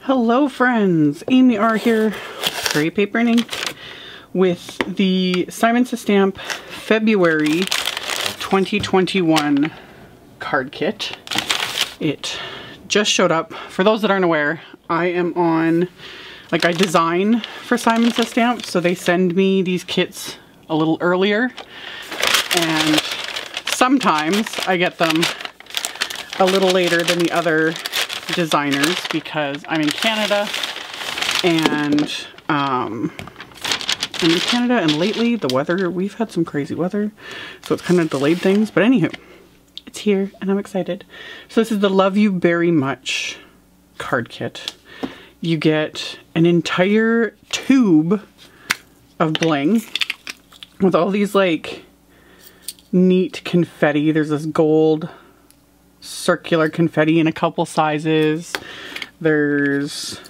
Hello friends, AmyR here, Prairie Paper and Ink, with the Simon Says Stamp February 2021 card kit. It just showed up. For those that aren't aware, I am on, I design for Simon Says Stamp, so they send me these kits a little earlier, and sometimes I get them a little later than the other designers because I'm in Canada, and lately the weather, we've had some crazy weather, so it's kind of delayed things, but anywho, it's here and I'm excited. So this is the Love You Very Much card kit. You get an entire tube of bling with all these like neat confetti. There's this gold circular confetti in a couple sizes. There's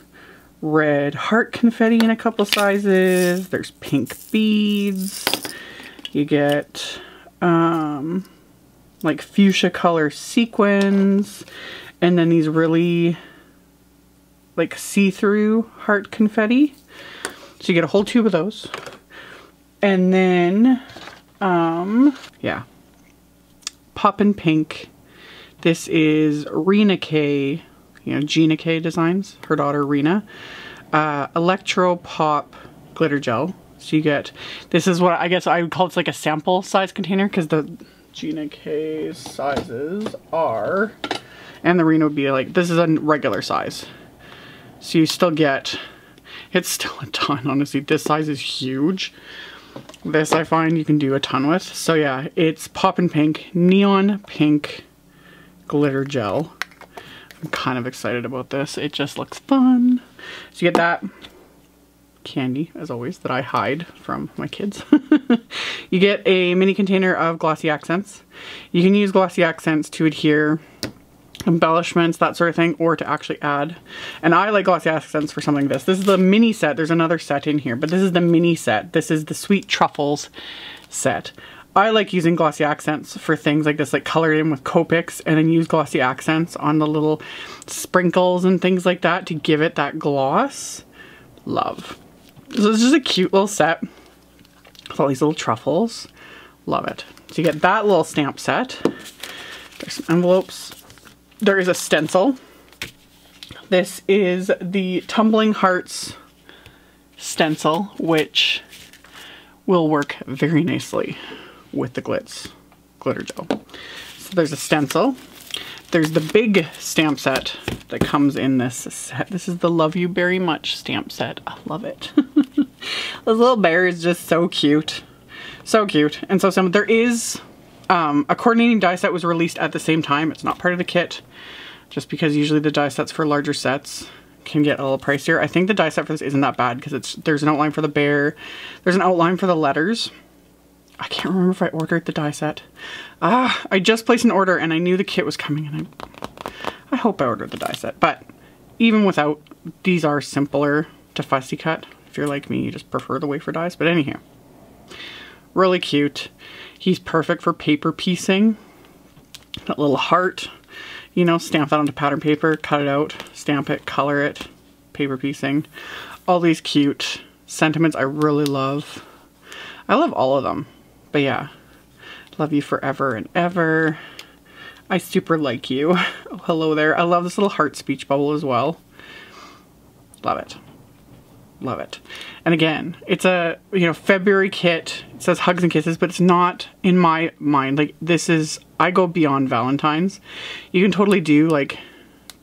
red heart confetti in a couple sizes. There's pink beads. You get like fuchsia color sequins, and then these really like see-through heart confetti. So you get a whole tube of those. And then yeah, Poppin pink. This is Rina K, Gina K Designs, her daughter Rina. Electro-Pop glitter gel. So you get, this is what I guess I would call it like a sample size container, because the Gina K sizes are, and the Rina would be like, this is a regular size. So you still get, it's still a ton, honestly. This size is huge. This I find you can do a ton with. So yeah, it's Poppin pink, neon pink glitter gel. I'm kind of excited about this. It just looks fun. So you get that candy, as always, that I hide from my kids. You get a mini container of glossy accents. You can use glossy accents to adhere, embellishments, that sort of thing, or to actually add. And I like glossy accents for something like this. This is the mini set. There's another set in here, but this is the mini set. This is the Sweet Truffles set. I like using glossy accents for things like this, like color in with Copics and then use glossy accents on the little sprinkles and things like that to give it that gloss. Love. So it's just a cute little set with all these little truffles. Love it. So you get that little stamp set. There's some envelopes. There is a stencil. This is the Tumbling Hearts stencil, which will work very nicely with the Glitz glitter gel. So there's a stencil. There's the big stamp set that comes in this set. This is the Love You Very Much stamp set. I love it. This little bear is just so cute. So cute and so simple. There is a coordinating die set was released at the same time. It's not part of the kit, just because usually the die sets for larger sets can get a little pricier. I think the die set for this isn't that bad because there's an outline for the bear. There's an outline for the letters. I can't remember if I ordered the die set. I just placed an order and I knew the kit was coming, and I hope I ordered the die set. But even without, these are simpler to fussy cut. If you're like me, you just prefer the wafer dies. But anyhow, really cute. He's perfect for paper piecing. That little heart, stamp that onto pattern paper, cut it out, stamp it, color it, paper piecing. All these cute sentiments I really love. I love all of them. But yeah, love you forever and ever. I super like you. Oh, hello there. I love this little heart speech bubble as well. Love it. Love it. And again, it's a, February kit. It says hugs and kisses, but it's not, in my mind, like this is, I go beyond Valentine's. You can totally do like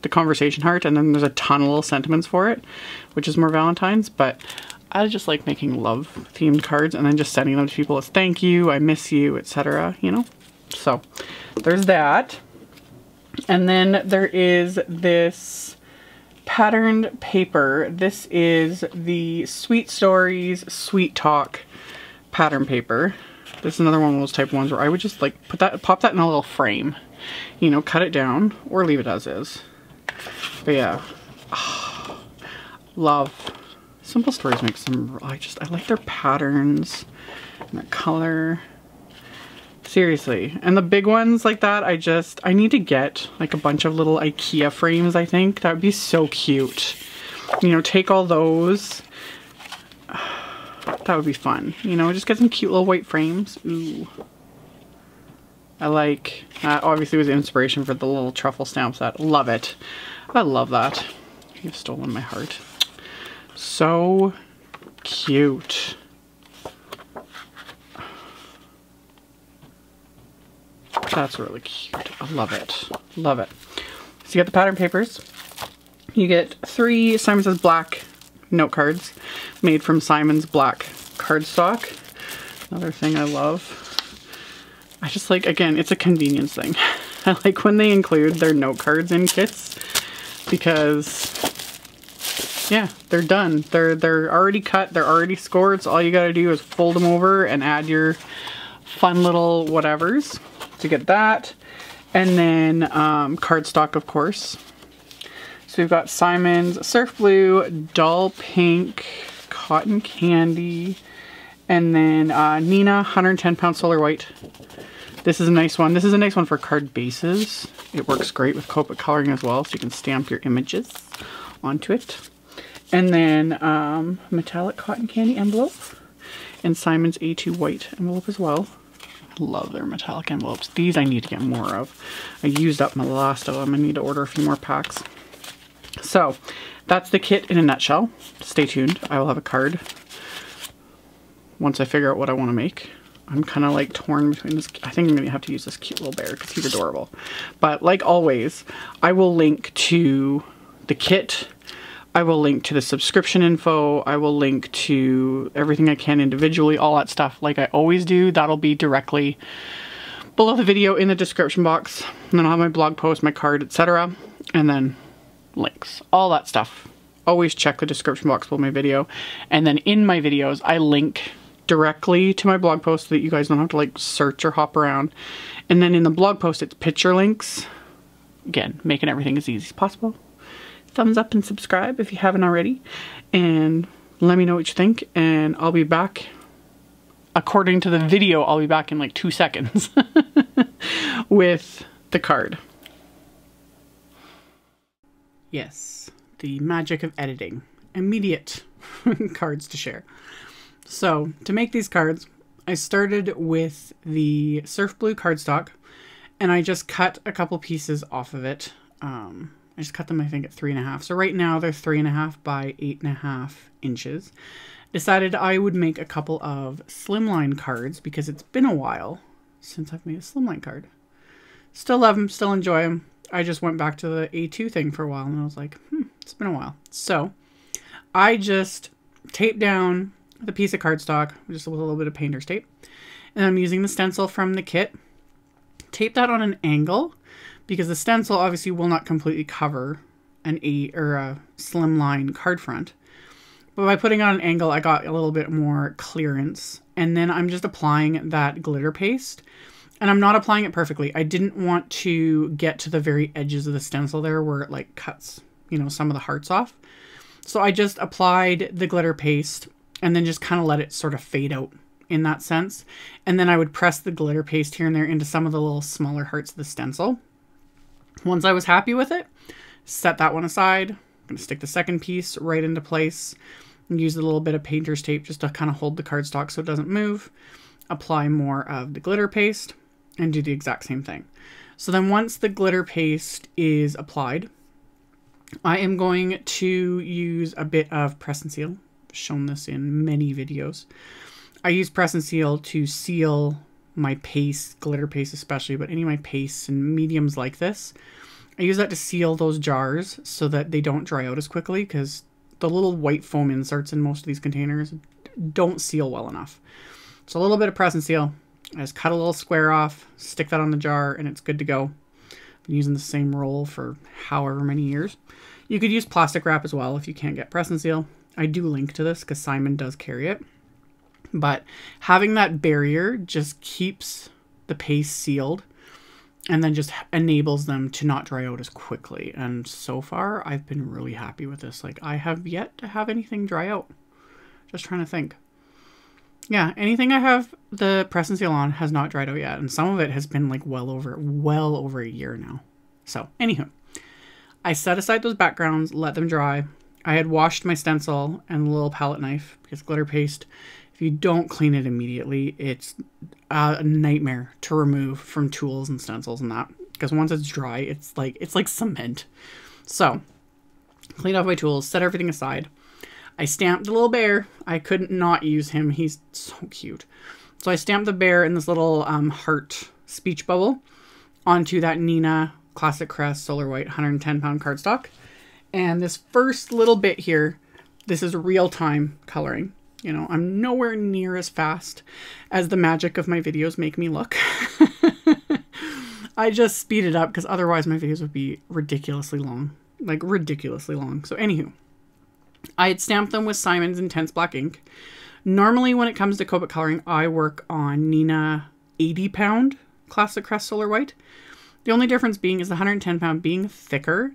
the conversation heart, and then there's a ton of little sentiments for it, which is more Valentine's, but I just like making love themed cards and then just sending them to people as thank you, I miss you, etc. So there's that. And then there is this patterned paper. This is the Sweet Stories Sweet Talk pattern paper. This is another one of those type of ones where I would just like pop that in a little frame, cut it down or leave it as is. But yeah, love. Simple Stories make some, I like their patterns and their color. Seriously. And the big ones like that, I need to get like a bunch of little IKEA frames, I think. That would be so cute. you know, take all those. That would be fun. You know, just get some cute little white frames. Ooh. I like, obviously was inspiration for the little truffle stamp set. Love it. I love that. You've stolen my heart. So cute. That's really cute. I love it. Love it. So you get the pattern papers. You get 3 Simon Says Black note cards made from Simon's black cardstock. Another thing I love. I just like, again, it's a convenience thing. I like when they include their note cards in kits because, yeah, they're done. They're already cut. They're already scored. So all you got to do is fold them over and add your fun little whatevers to get that. And then cardstock, of course. So we've got Simon's Surf Blue, Dull Pink, Cotton Candy, and then Nina 110 pound Solar White. This is a nice one. This is a nice one for card bases. It works great with Copic coloring as well, so you can stamp your images onto it. And then metallic cotton candy envelope and Simon's A2 white envelope as well. I love their metallic envelopes. These I need to get more of. I used up my last of them. I need to order a few more packs. So that's the kit in a nutshell. Stay tuned. I will have a card once I figure out what I want to make. I'm kind of like torn between this. I think I'm going to have to use this cute little bear because he's adorable. But like always, I will link to the kit. I will link to the subscription info. I will link to everything I can individually, all that stuff like I always do. That'll be directly below the video in the description box. And then I'll have my blog post, my card, etc. And then links, all that stuff. Always check the description box below my video. And then in my videos, I link directly to my blog post so that you guys don't have to like search or hop around. And then in the blog post, it's picture links. Again, making everything as easy as possible. Thumbs up and subscribe if you haven't already. And let me know what you think. And I'll be back. According to the video, I'll be back in like 2 seconds with the card. Yes, the magic of editing. Immediate cards to share. So, to make these cards, I started with the Surf Blue cardstock, and I just cut a couple pieces off of it. I just cut them, I think, at 3.5. So right now they're 3.5 by 8.5 inches. Decided I would make a couple of slimline cards because it's been a while since I've made a slimline card. Still love them, still enjoy them. I just went back to the A2 thing for a while, and I was like, it's been a while. So, I just taped down the piece of cardstock, just with a little bit of painter's tape. And I'm using the stencil from the kit. Tape that on an angle because the stencil obviously will not completely cover a slimline card front. But by putting on an angle, I got a little bit more clearance. And then I'm just applying that glitter paste. And I'm not applying it perfectly. I didn't want to get to the very edges of the stencil there where it like cuts, you know, some of the hearts off. So I just applied the glitter paste and then just kind of let it sort of fade out in that sense. And then I would press the glitter paste here and there into some of the little smaller hearts of the stencil. Once I was happy with it, set that one aside. I'm going to stick the second piece right into place and use a little bit of painter's tape just to kind of hold the cardstock so it doesn't move. Apply more of the glitter paste and do the exact same thing. So then once the glitter paste is applied, I am going to use a bit of press and seal. Shown this in many videos. I use press and seal to seal my paste, glitter paste especially, but any of my pastes and mediums like this. I use that to seal those jars so that they don't dry out as quickly because the little white foam inserts in most of these containers don't seal well enough. So a little bit of press and seal. I just cut a little square off, stick that on the jar, and it's good to go. I've been using the same roll for however many years. You could use plastic wrap as well if you can't get press and seal. I do link to this because Simon does carry it. But having that barrier just keeps the paste sealed and then just enables them to not dry out as quickly. And so far, I've been really happy with this. Like, I have yet to have anything dry out. Just trying to think. Yeah, anything I have the press and seal on has not dried out yet. And some of it has been like well over a year now. So, anywho. I set aside those backgrounds, let them dry. I had washed my stencil and the little palette knife because glitter paste, if you don't clean it immediately, it's a nightmare to remove from tools and stencils and that. Because once it's dry, it's like cement. So, cleaned off my tools, set everything aside. I stamped the little bear. I couldn't not use him. He's so cute. So I stamped the bear in this little heart speech bubble onto that Nina Classic Crest Solar White 110 pound cardstock. And this first little bit here, this is real-time coloring. You know, I'm nowhere near as fast as the magic of my videos make me look. I just speed it up because otherwise my videos would be ridiculously long. Like, ridiculously long. So, anywho. I had stamped them with Simon's Intense Black ink. Normally, when it comes to Copic coloring, I work on Nina 80 pound Classic Crest Solar White. The only difference being is the 110 pound being thicker.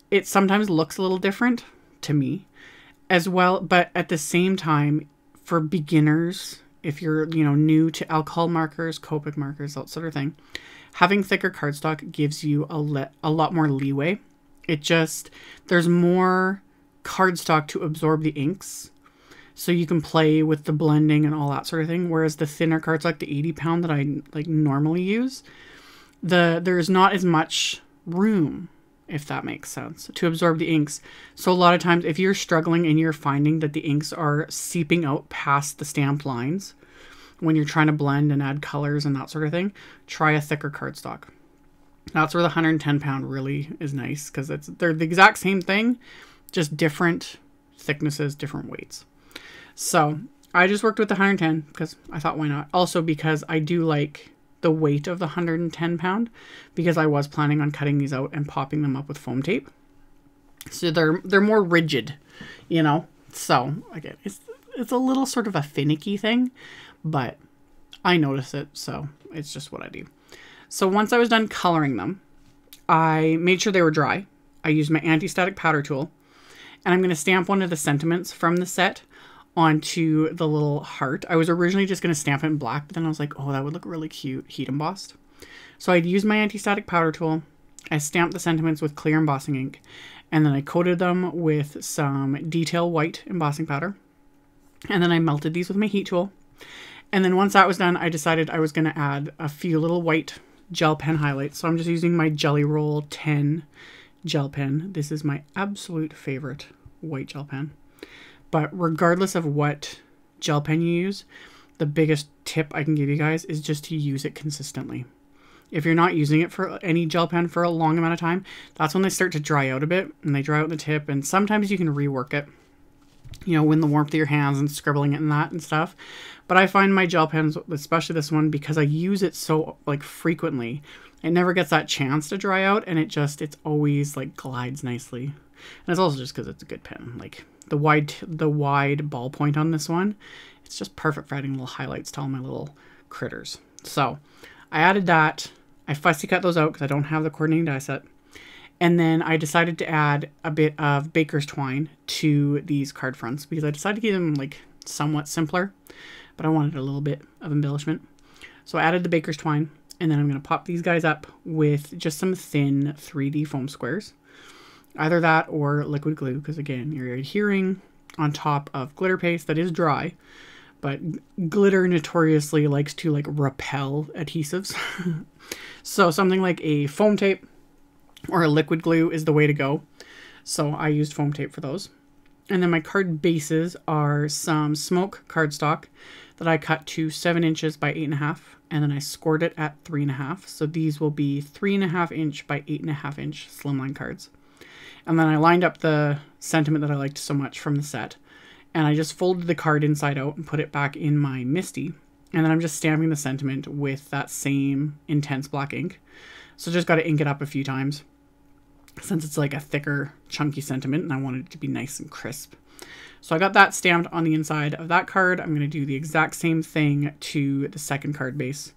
It sometimes looks a little different to me as well. But at the same time, for beginners, if you're, you know, new to alcohol markers, Copic markers, that sort of thing, having thicker cardstock gives you a lot more leeway. It just, there's more cardstock to absorb the inks, so you can play with the blending and all that sort of thing. Whereas the thinner cardstock, the 80 pound that I like normally use, there's not as much room, if that makes sense, to absorb the inks. So a lot of times if you're struggling and you're finding that the inks are seeping out past the stamped lines when you're trying to blend and add colors and that sort of thing, try a thicker cardstock. That's where the 110 pound really is nice, because they're the exact same thing, just different thicknesses, different weights. So I just worked with the 110 because I thought, why not? Also because I do like the weight of the 110 pound, because I was planning on cutting these out and popping them up with foam tape. So they're more rigid, you know? So again, it's a little sort of a finicky thing, but I notice it, so it's just what I do. So once I was done coloring them, I made sure they were dry. I used my anti-static powder tool, and I'm going to stamp one of the sentiments from the set onto the little heart. I was originally just going to stamp it in black, but then I was like, oh, that would look really cute heat embossed. So I'd used my anti-static powder tool. I stamped the sentiments with clear embossing ink, and then I coated them with some detail white embossing powder. And then I melted these with my heat tool. And then once that was done, I decided I was going to add a few little white gel pen highlights. So I'm just using my Jelly Roll 10 gel pen. This is my absolute favorite white gel pen. But regardless of what gel pen you use, the biggest tip I can give you guys is just to use it consistently. If you're not using it for any gel pen for a long amount of time, that's when they start to dry out a bit, and they dry out the tip, and sometimes you can rework it, you know, when the warmth of your hands and scribbling it and that and stuff. But I find my gel pens, especially this one, because I use it so like frequently, it never gets that chance to dry out, and it's always like glides nicely. And it's also just because it's a good pen. Like the wide ballpoint on this one, it's just perfect for adding little highlights to all my little critters. So I added that. I fussy cut those out because I don't have the coordinating die set. And then I decided to add a bit of baker's twine to these card fronts because I decided to keep them like somewhat simpler, but I wanted a little bit of embellishment. So I added the baker's twine, and then I'm going to pop these guys up with just some thin 3D foam squares. Either that or liquid glue, because again, you're adhering on top of glitter paste that is dry, but glitter notoriously likes to like repel adhesives. So something like a foam tape or a liquid glue is the way to go. So I used foam tape for those. And then my card bases are some smoke cardstock that I cut to 7 inches by 8.5, and then I scored it at 3.5. So these will be 3.5 inch by 8.5 inch slimline cards. And then I lined up the sentiment that I liked so much from the set, and I just folded the card inside out and put it back in my MISTI. And then I'm just stamping the sentiment with that same intense black ink. So just got to ink it up a few times, since it's like a thicker, chunky sentiment, and I wanted it to be nice and crisp. So I got that stamped on the inside of that card. I'm going to do the exact same thing to the second card base.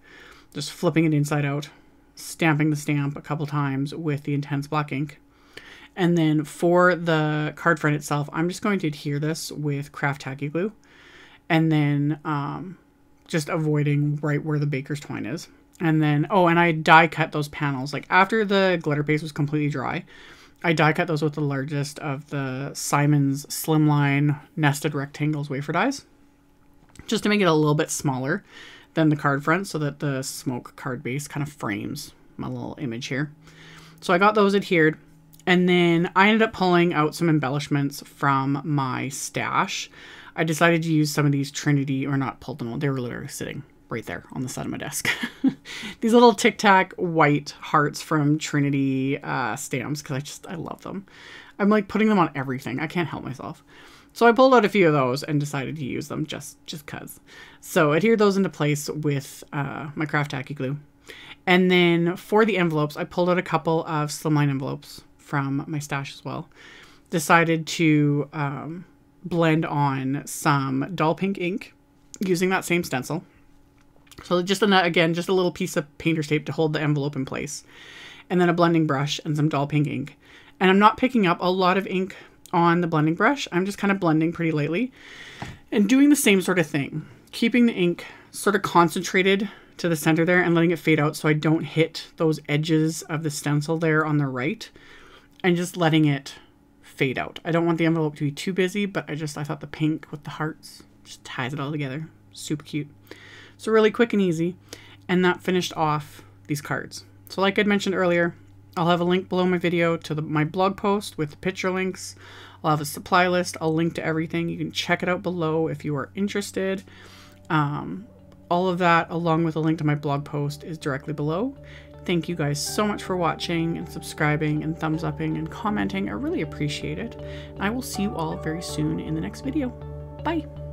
Just flipping it inside out, stamping the stamp a couple times with the intense black ink. And then for the card front itself, I'm just going to adhere this with craft tacky glue. And then just avoiding right where the baker's twine is. And then, oh, and I die cut those panels. Like after the glitter paste was completely dry, I die cut those with the largest of the Simon's Slimline Nested Rectangles wafer dies, just to make it a little bit smaller than the card front so that the smoke card base kind of frames my little image here. So I got those adhered, and then I ended up pulling out some embellishments from my stash. I decided to use some of these Trinity, or not pulled them out, they were literally sitting right there on the side of my desk. These little Tic Tac white hearts from Trinity stamps, because I love them. I'm like putting them on everything. I can't help myself. So I pulled out a few of those and decided to use them just cuz. So adhered those into place with my craft tacky glue. And then for the envelopes, I pulled out a couple of slimline envelopes from my stash as well. Decided to blend on some dull pink ink using that same stencil. So just again, just a little piece of painter's tape to hold the envelope in place. And then a blending brush and some dull pink ink. And I'm not picking up a lot of ink on the blending brush. I'm just kind of blending pretty lightly and doing the same sort of thing. Keeping the ink sort of concentrated to the center there and letting it fade out so I don't hit those edges of the stencil there on the right. And just letting it fade out. I don't want the envelope to be too busy, but I thought the pink with the hearts just ties it all together. Super cute. So really quick and easy. And that finished off these cards. So like I'd mentioned earlier, I'll have a link below my video to my blog post with the picture links. I'll have a supply list. I'll link to everything. You can check it out below if you are interested. All of that, along with a link to my blog post, is directly below. Thank you guys so much for watching and subscribing and thumbs upping and commenting. I really appreciate it. I will see you all very soon in the next video. Bye.